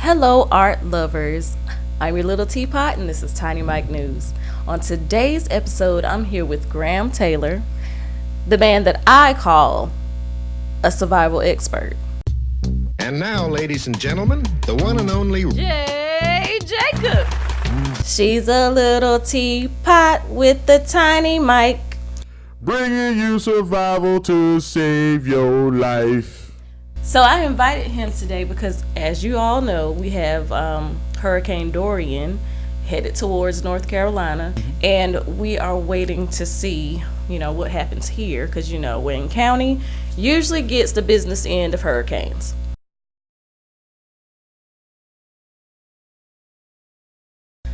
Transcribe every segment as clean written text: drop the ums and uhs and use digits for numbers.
Hello, art lovers. I'm your little teapot, and this is Tiny Mike News. On today's episode, I'm here with Graham Taylor, the man that I call a survival expert. And now, ladies and gentlemen, the one and only Jay Jacob. She's a little teapot with the tiny mic, bringing you survival to save your life. So I invited him today because, as you all know, we have Hurricane Dorian headed towards North Carolina, and we are waiting to see, what happens here, because, Wayne County usually gets the business end of hurricanes.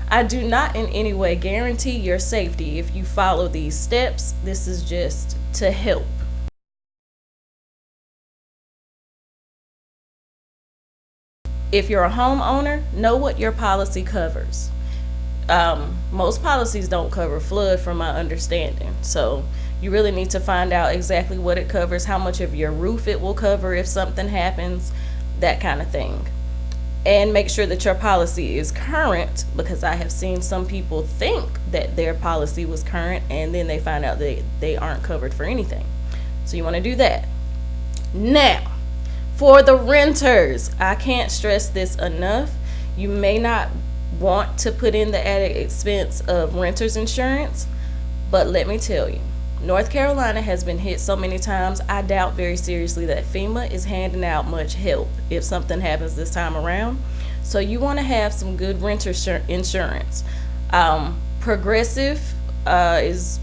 I do not in any way guarantee your safety if you follow these steps. This is just to help. If you're a homeowner, know what your policy covers. Most policies don't cover flood, from my understanding. So you really need to find out exactly what it covers, how much of your roof it will cover if something happens, that kind of thing. And make sure that your policy is current, because I have seen some people think that their policy was current and then they find out they aren't covered for anything. So you want to do that. Now, for the renters, I can't stress this enough. You may not want to put in the added expense of renter's insurance, but let me tell you, North Carolina has been hit so many times, I doubt very seriously that FEMA is handing out much help if something happens this time around. So you want to have some good renter insurance. Progressive is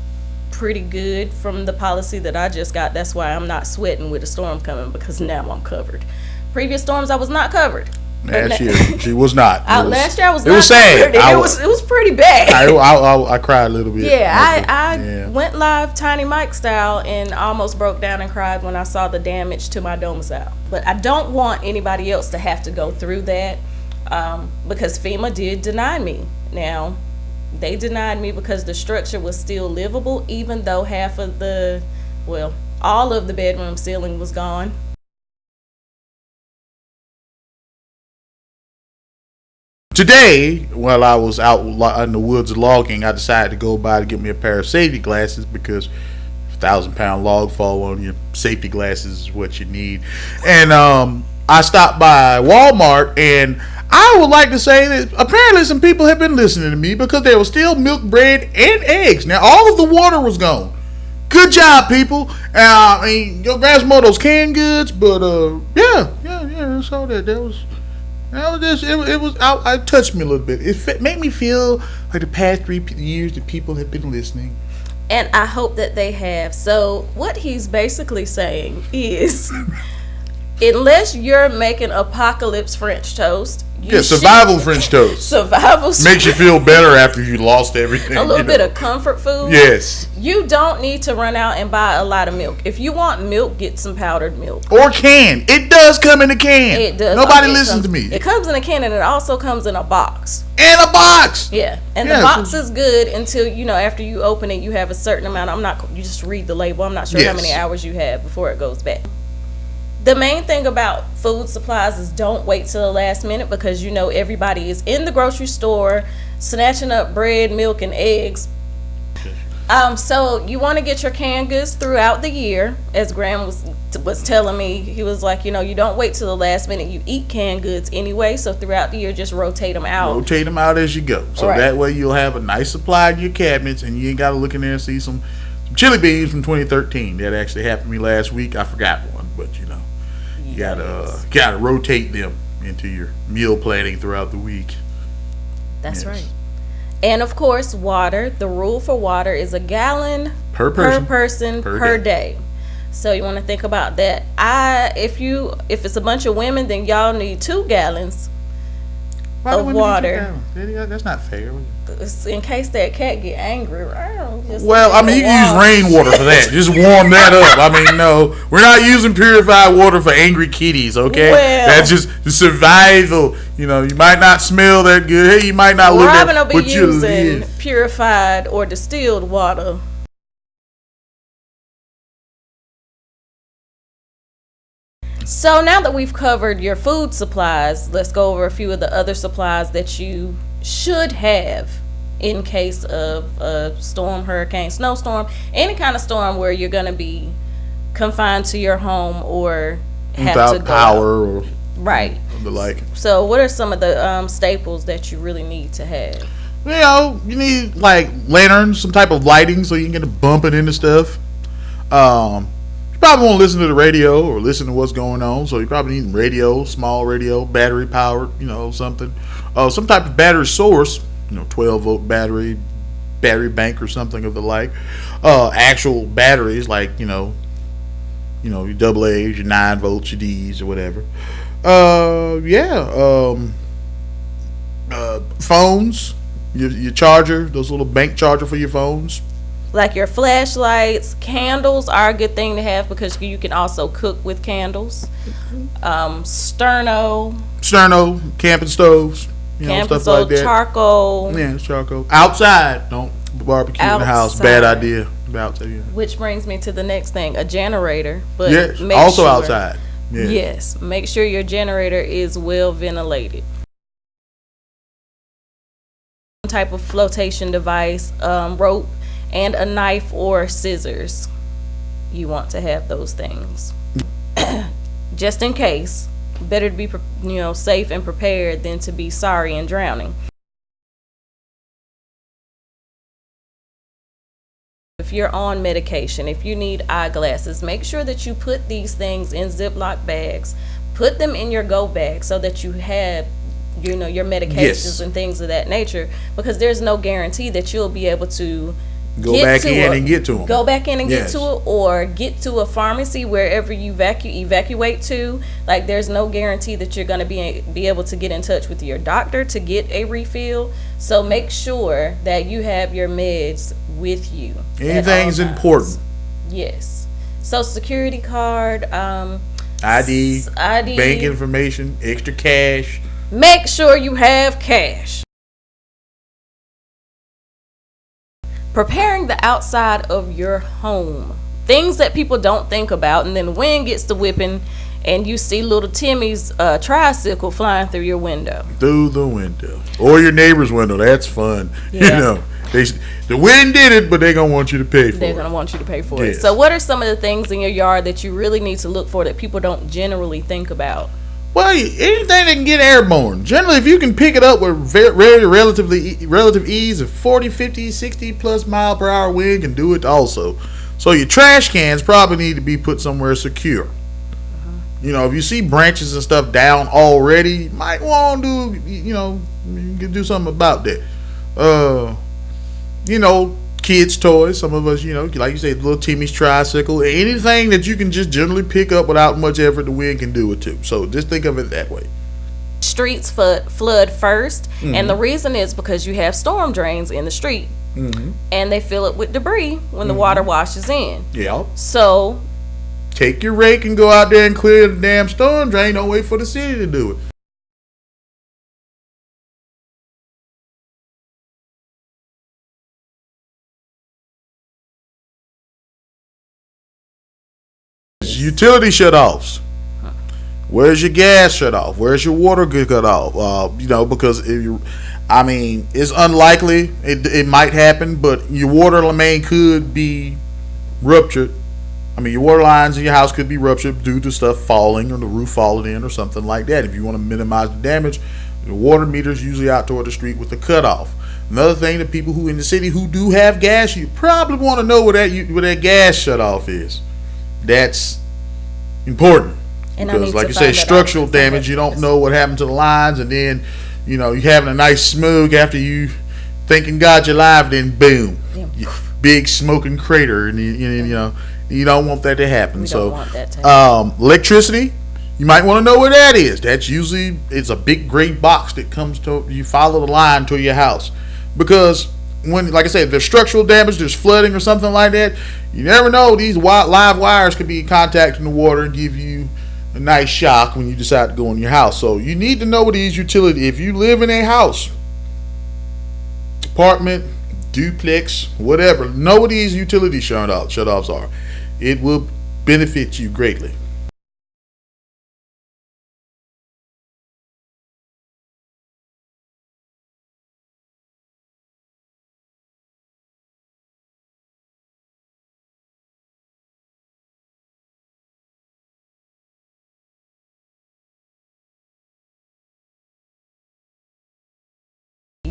pretty good from the policy that I just got. That's why I'm not sweating with a storm coming, because now I'm covered. Previous storms I was not covered. Last year she was not. Last year I was it not was sad. covered. It was pretty bad. I cried a little bit. Yeah, I went live Tiny Mike style and almost broke down and cried when I saw the damage to my domicile. But I don't want anybody else to have to go through that, because FEMA did deny me. Now, they denied me because the structure was still livable, even though all of the bedroom ceiling was gone. Today, while I was out in the woods logging, I decided to go by to get me a pair of safety glasses, because 1,000-pound log fall on you, safety glasses is what you need. And I stopped by Walmart, and I would like to say that apparently some people have been listening to me, because there was still milk, bread, and eggs. Now, all of the water was gone. Good job, people. Your Rasmodo's canned goods, but yeah, I saw that. It touched me a little bit. It made me feel like the past 3 years that people have been listening. And I hope that they have. So what he's basically saying is, unless you're making apocalypse French toast, survival French toast. Survival makes you feel better after you lost everything. A little bit of comfort food. Yes. You don't need to run out and buy a lot of milk. If you want milk, get some powdered milk. Or can. It does come in a can. It does. Nobody listens to me. It comes in a can, and it also comes in a box. In a box. Yeah. And the box is good until, after you open it, you have a certain amount. You just read the label. I'm not sure how many hours you have before it goes bad. The main thing about food supplies is don't wait till the last minute, because everybody is in the grocery store snatching up bread, milk, and eggs. So you want to get your canned goods throughout the year, as Graham was telling me. He was like, you don't wait till the last minute. You eat canned goods anyway, so throughout the year, just rotate them out. Rotate them out as you go, so that way you'll have a nice supply in your cabinets, and you ain't got to look in there and see some chili beans from 2013. That actually happened to me last week. I forgot one, but you gotta rotate them into your meal planning throughout the week. That's right. And of course, water. The rule for water is a gallon per person per day. So you want to think about that. If it's a bunch of women, then y'all need 2 gallons of water. That's not fair. In case that cat get angry. You can use rainwater for that. Just warm that up. No, we're not using purified water for angry kitties, okay? That's just survival. You might not smell that good. Hey, you might not look at Robin will be using purified or distilled water. So now that we've covered your food supplies, let's go over a few of the other supplies that you should have in case of a storm, hurricane, snowstorm, any kind of storm where you're going to be confined to your home or have Without to go power or right. the like. So what are some of the staples that you really need to have? You know, you need like lanterns, some type of lighting so you can get it bumping into stuff. You probably won't listen to the radio or listen to what's going on, so you probably need radio, small radio, battery powered, something. Some type of battery source, 12-volt battery bank or something of the like. Actual batteries like, your double A's, your 9 volts, your D's or whatever. Phones, your charger, those little bank charger for your phones. Like your flashlights, candles are a good thing to have because you can also cook with candles. Sterno, camping stoves, stuff like that. Charcoal. Yeah, charcoal. Outside, don't barbecue in the house. Bad idea. Which brings me to the next thing, a generator. But yes, also outside. Yeah. Yes, make sure your generator is well ventilated. Some type of flotation device, rope, and a knife or scissors. You want to have those things. Just in case. Better to be safe and prepared than to be sorry and drowning. If you're on medication, if you need eyeglasses, make sure that you put these things in Ziploc bags. Put them in your go bag so that you have your medications and things of that nature, because there's no guarantee that you'll be able to go back in and get to them. Go back in and get to it, or get to a pharmacy wherever you evacuate to. Like, there's no guarantee that you're going to be able to get in touch with your doctor to get a refill. So make sure that you have your meds with you. Anything's important. Yes. Social Security card, ID, bank information, extra cash. Make sure you have cash. Preparing the outside of your home. Things that people don't think about, and then the wind gets to whipping and you see little Timmy's tricycle flying through your window. Through the window. Or your neighbor's window. That's fun. Yeah. The wind did it, but they're going to want you to pay for it. They're going to want you to pay for it. So what are some of the things in your yard that you really need to look for that people don't generally think about? Well, anything that can get airborne. Generally, if you can pick it up with very relative ease, of 40, 50, 60 plus mile per hour wind can do it also. So your trash cans probably need to be put somewhere secure. If you see branches and stuff down already, you might want to do, you can do something about that. Kids' toys. Some of us, like you say, little Timmy's tricycle. Anything that you can just generally pick up without much effort, the wind can do it too. So just think of it that way. Streets flood first, and the reason is because you have storm drains in the street, and they fill it with debris when the water washes in. Yeah. So take your rake and go out there and clear the damn storm drain. Don't wait for the city to do it. Utility shut-offs. Where's your gas shut off? Where's your water cut off? Because it's unlikely it might happen, but your water main could be ruptured. Your water lines in your house could be ruptured due to stuff falling or the roof falling in or something like that. If you want to minimize the damage, the water meter's usually out toward the street with the cutoff. Another thing, the people who in the city who do have gas, you probably want to know where that gas shut off is. That's important. Because like you say, structural damage, you don't know what happened to the lines, and then you're having a nice smoke after you thinking God you're alive, then boom, big smoking crater, and you don't want that to happen. Electricity, you might want to know where that is. That's usually, it's a big gray box that comes to, you follow the line to your house, because when, like I said, if there's structural damage, there's flooding or something like that, you never know, these live wires could be in contact in the water and give you a nice shock when you decide to go in your house. So you need to know these utilities. If you live in a house, apartment, duplex, whatever, know what these utility shut-offs are. It will benefit you greatly.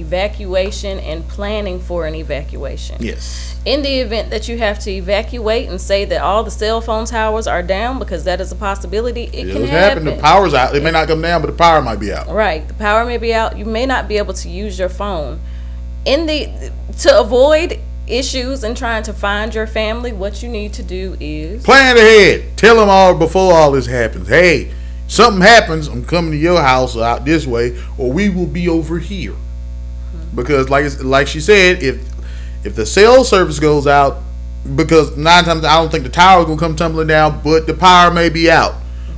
evacuation and planning for an evacuation. Yes. In the event that you have to evacuate and say that all the cell phone towers are down, because that is a possibility, it can happen. The power's out. It may not come down, but the power might be out. Right. The power may be out. You may not be able to use your phone. To avoid issues and trying to find your family, what you need to do is plan ahead. Tell them all before all this happens. Hey, something happens, I'm coming to your house or out this way, or we will be over here. Because like she said, if the cell service goes out, because 9 times I don't think the tower will come tumbling down, but the power may be out,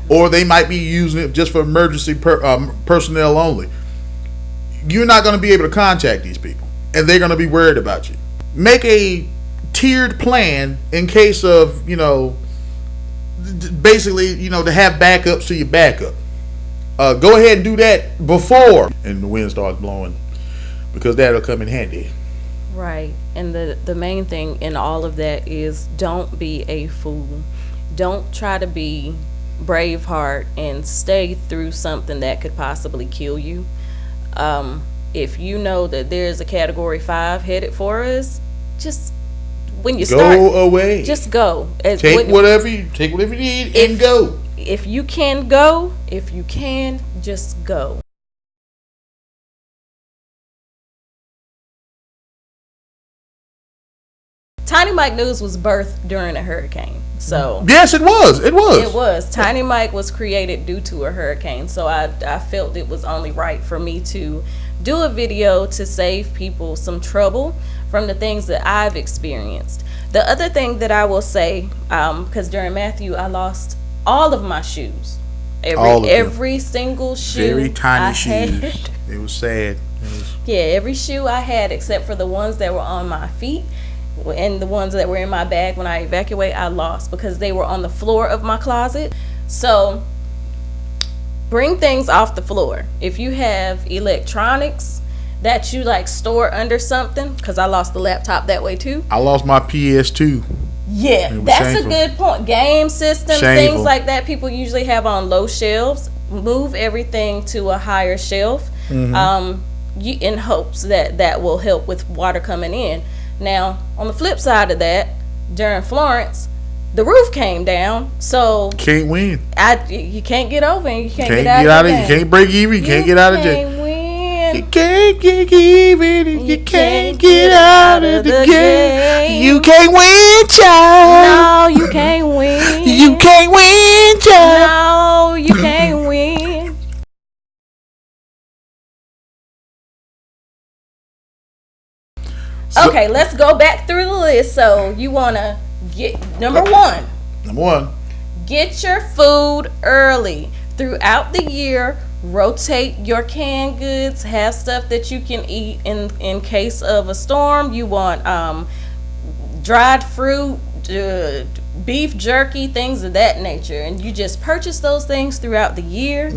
or they might be using it just for emergency personnel only. You're not going to be able to contact these people, and they're going to be worried about you. Make a tiered plan in case of, basically, to have backups to your backup. Go ahead and do that before and the wind starts blowing, because that'll come in handy. Right. And the main thing in all of that is don't be a fool. Don't try to be Braveheart and stay through something that could possibly kill you. If you know that there's a Category 5 headed for us, just when you start, go away. Just go. Take whatever you need and go. If you can go, just go. Tiny Mike News was birthed during a hurricane. So yes, it was. It was. Tiny Mike was created due to a hurricane. So I felt it was only right for me to do a video to save people some trouble from the things that I've experienced. The other thing that I will say, because during Matthew I lost all of my shoes. Every single shoe. Very tiny shoes. It was sad. Yeah, every shoe I had except for the ones that were on my feet and the ones that were in my bag when I evacuated, I lost because they were on the floor of my closet. So bring things off the floor. If you have electronics that you store under something, because I lost the laptop that way too. I lost my PS2. Yeah, that's a good point. Game systems, things like that, people usually have on low shelves. Move everything to a higher shelf, in hopes that will help with water coming in. Now, on the flip side of that, during Florence, the roof came down, so can't win. You can't get over, and you can't get out of it. You can't break even. You can't get out of jail. You can't get even, and you can't get out of the game. You can't win, child. No, you can't win. You can't win, child. No, you can't win. Okay, let's go back through the list. So you want to get number one. Get your food early. Throughout the year, rotate your canned goods. Have stuff that you can eat in case of a storm. You want dried fruit, beef jerky, things of that nature. And you just purchase those things throughout the year.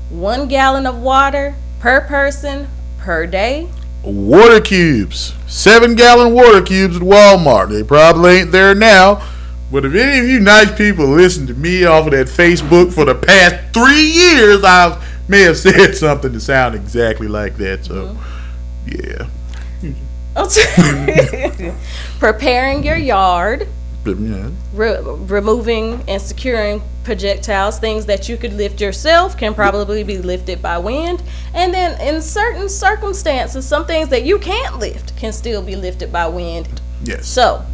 1 gallon of water per person per day. Water cubes. 7-gallon water cubes at Walmart. They probably ain't there now. But if any of you nice people listen to me off of that Facebook for the past 3 years, I may have said something to sound exactly like that. So, yeah. Preparing your yard. Yeah. Removing and securing projectiles, things that you could lift yourself can probably be lifted by wind. And then in certain circumstances, some things that you can't lift can still be lifted by wind. Yes. So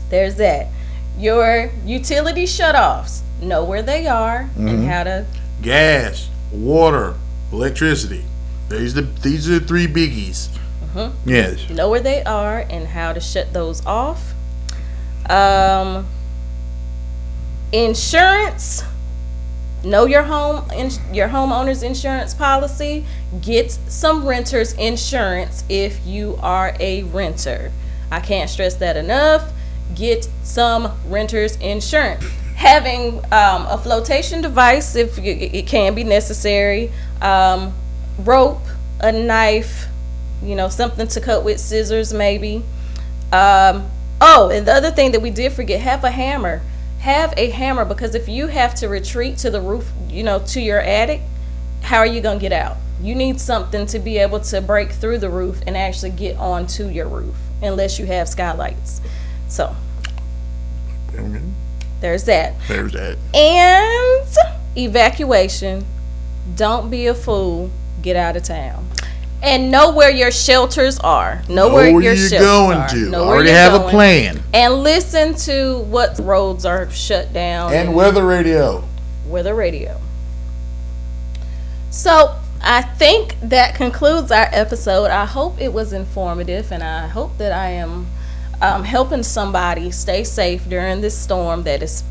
there's that. Your utility shutoffs, know where they are and how to. Gas, water, electricity. These are the 3 biggies. Yes. Know where they are and how to shut those off. Insurance. Know your homeowner's insurance policy. Get some renter's insurance if you are a renter. I can't stress that enough. Get some renter's insurance. Having a flotation device, if it can be necessary. Rope, a knife, something to cut with, scissors maybe. Oh, and the other thing that we did forget, have a hammer. Have a hammer, because if you have to retreat to the roof, to your attic, how are you going to get out? You need something to be able to break through the roof and actually get onto your roof, unless you have skylights. So there's that. There's that. And evacuation. Don't be a fool. Get out of town. And know where your shelters are. Know where your you're shelters going are. to. Know where Already you're have a going. plan. And listen to what roads are shut down. And weather radio. Weather radio. So I think that concludes our episode. I hope it was informative, and I hope that I am helping somebody stay safe during this storm that is,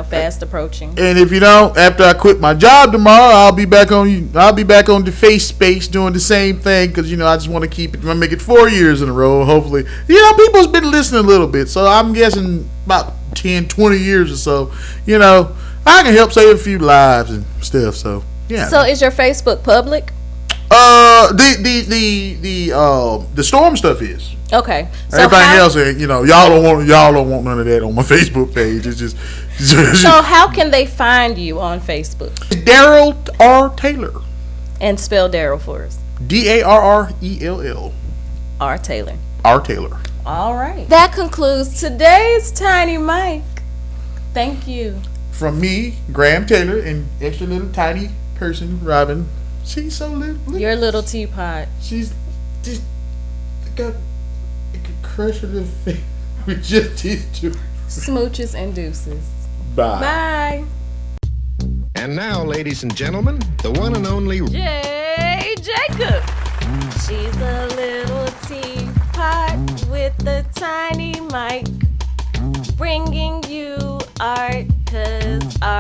fast approaching. And if you don't, after I quit my job tomorrow, I'll be back on the face space doing the same thing, because I just want to keep it. I make it 4 years in a row. Hopefully, people's been listening a little bit, so I'm guessing about 10, 20 years or so. I can help save a few lives and stuff. So yeah. So is your Facebook public? The storm stuff is. Okay. So everything else, y'all don't want none of that on my Facebook page. It's just. So how can they find you on Facebook? Darrell R. Taylor. And spell Darrell for us. Darrell. R. Taylor. R. Taylor. All right. That concludes today's Tiny Mike. Thank you. From me, Graham Taylor, and extra little tiny person, Robin. She's so little. Your little teapot. She's just got a crush on the face with just these two. Smooches and deuces. Bye. Bye. And now, ladies and gentlemen, the one and only Jay Jacob. She's a little teapot with a tiny mic, bringing you art, 'cause art